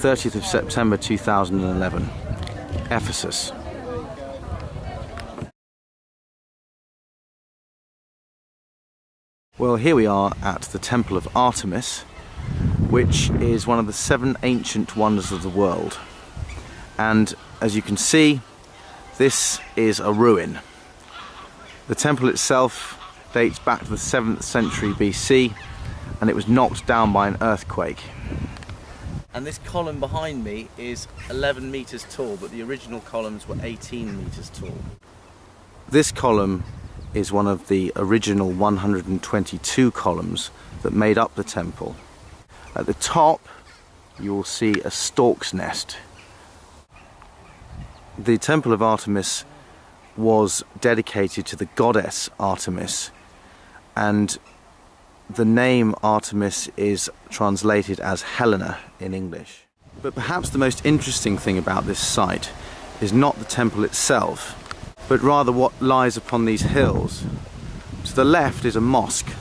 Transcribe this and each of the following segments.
30th of September 2011, Ephesus. Well, here we are at the Temple of Artemis, which is one of the 7 ancient wonders of the world. And as you can see, this is a ruin. The temple itself dates back to the 7th century BC, and it was knocked down by an earthquake. And this column behind me is 11 meters tall, but the original columns were 18 meters tall. This column is one of the original 122 columns that made up the temple. At the top, you will see a stork's nest. The Temple of Artemis was dedicated to the goddess Artemis, and the name Artemis is translated as Helena in English. But perhaps the most interesting thing about this site is not the temple itself, but rather what lies upon these hills. To the left is a mosque,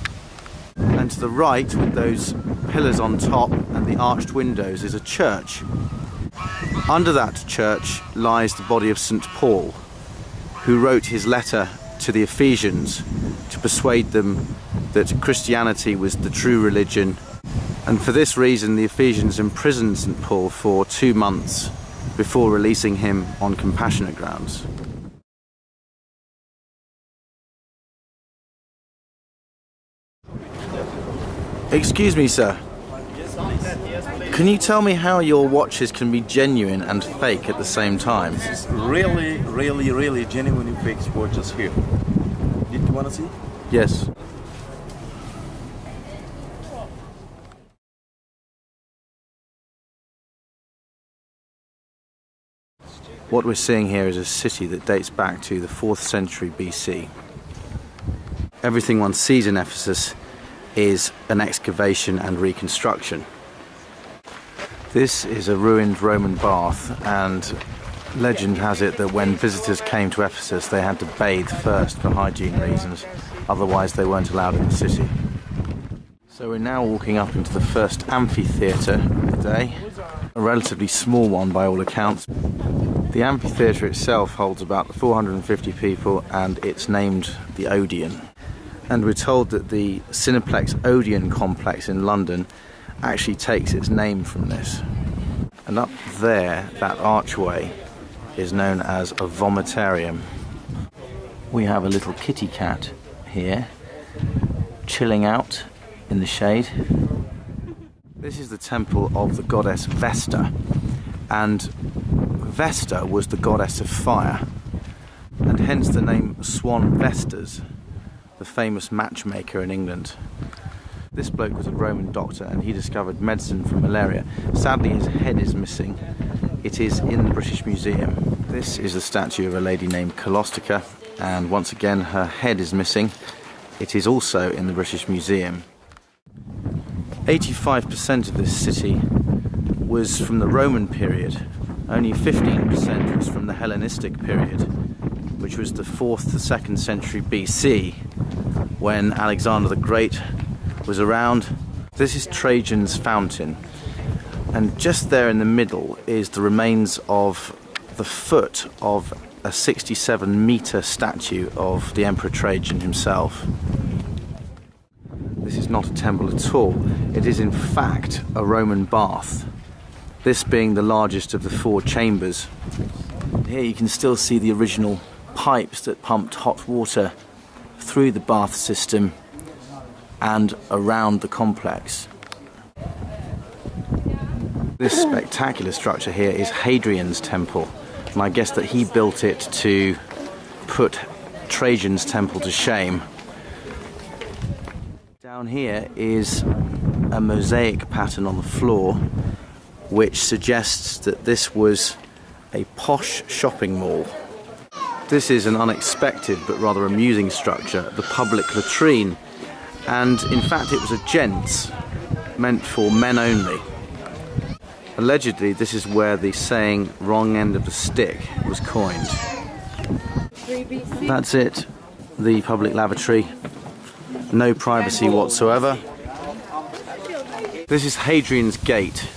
and to the right, with those pillars on top and the arched windows, is a church. Under that church lies the body of St. Paul, who wrote his letter to the Ephesians to persuade them that Christianity was the true religion. And for this reason, the Ephesians imprisoned St. Paul for 2 months before releasing him on compassionate grounds. Excuse me, sir. Can you tell me how your watches can be genuine and fake at the same time? This is really genuine fake watches here. Did you want to see? Yes. What we're seeing here is a city that dates back to the 4th century BC. Everything one sees in Ephesus is an excavation and reconstruction. This is a ruined Roman bath, and legend has it that when visitors came to Ephesus they had to bathe first for hygiene reasons, otherwise they weren't allowed in the city. So we're now walking up into the first amphitheatre of the day, a relatively small one by all accounts. The amphitheatre itself holds about 450 people, and it's named the Odeon. And we're told that the Cineplex Odeon complex in London actually takes its name from this. And up there, that archway is known as a vomitarium. We have a little kitty cat here, chilling out in the shade. This is the temple of the goddess Vesta, and Vesta was the goddess of fire, and hence the name Swan Vestas, the famous matchmaker in England. This bloke was a Roman doctor, and he discovered medicine for malaria. Sadly, his head is missing. It is in the British Museum. This is a statue of a lady named Caustica, and once again her head is missing. It is also in the British Museum. 85% of this city was from the Roman period. Only 15% was from the Hellenistic period, which was the 4th to 2nd century BC, when Alexander the Great was around. This is Trajan's fountain, and just there in the middle is the remains of the foot of a 67-meter statue of the Emperor Trajan himself. This is not a temple at all. It is in fact a Roman bath, this being the largest of the 4 chambers. Here you can still see the original pipes that pumped hot water through the bath system and around the complex. This spectacular structure here is Hadrian's temple, and I guess that he built it to put Trajan's temple to shame. Down here is a mosaic pattern on the floor, which suggests that this was a posh shopping mall. This is an unexpected but rather amusing structure, the public latrine, and in fact it was a gents, meant for men only. Allegedly this is where the saying "wrong end of the stick" was coined. That's it, the public lavatory, no privacy whatsoever. This is Hadrian's Gate,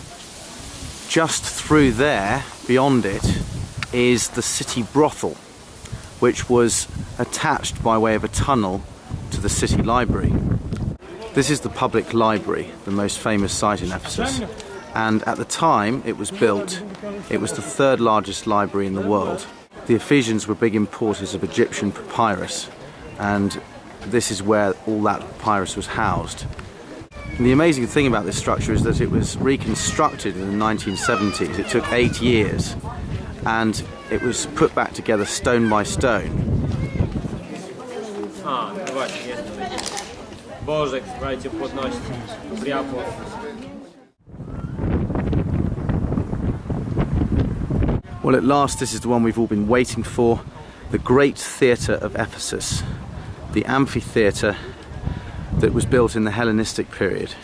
just through there, beyond it, is the city brothel, which was attached by way of a tunnel to the city library. This is the public library, the most famous site in Ephesus, and at the time it was built, it was the third largest library in the world. The Ephesians were big importers of Egyptian papyrus, and this is where all that papyrus was housed. And the amazing thing about this structure is that it was reconstructed in the 1970s. It took 8 years, and it was put back together stone by stone. Well, at last, this is the one we've all been waiting for, the great theatre of Ephesus, the amphitheatre that was built in the Hellenistic period.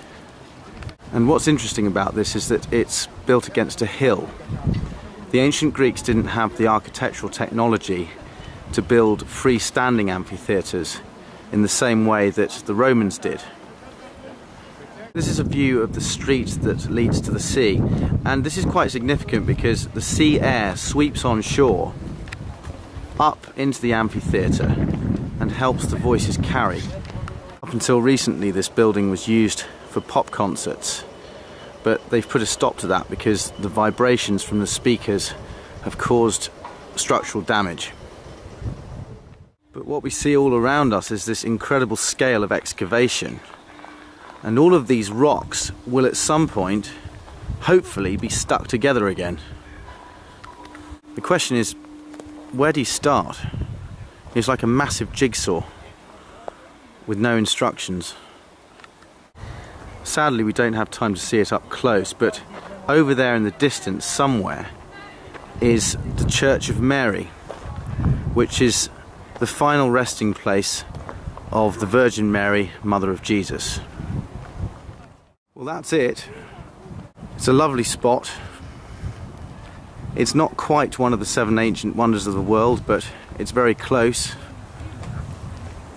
And what's interesting about this is that it's built against a hill. The ancient Greeks didn't have the architectural technology to build freestanding amphitheatres in the same way that the Romans did. This is a view of the street that leads to the sea, and this is quite significant because the sea air sweeps on shore up into the amphitheatre and helps the voices carry. Up until recently, this building was used for pop concerts, but they've put a stop to that because the vibrations from the speakers have caused structural damage. But what we see all around us is this incredible scale of excavation, and all of these rocks will at some point hopefully be stuck together again. The question is, where do you start? It's like a massive jigsaw with no instructions. Sadly, we don't have time to see it up close, but over there in the distance somewhere is the Church of Mary, which is the final resting place of the Virgin Mary, Mother of Jesus. Well, that's it. It's a lovely spot. It's not quite one of the 7 ancient wonders of the world, but it's very close.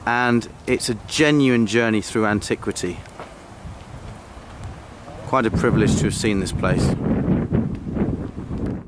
And it's a genuine journey through antiquity. Quite a privilege to have seen this place.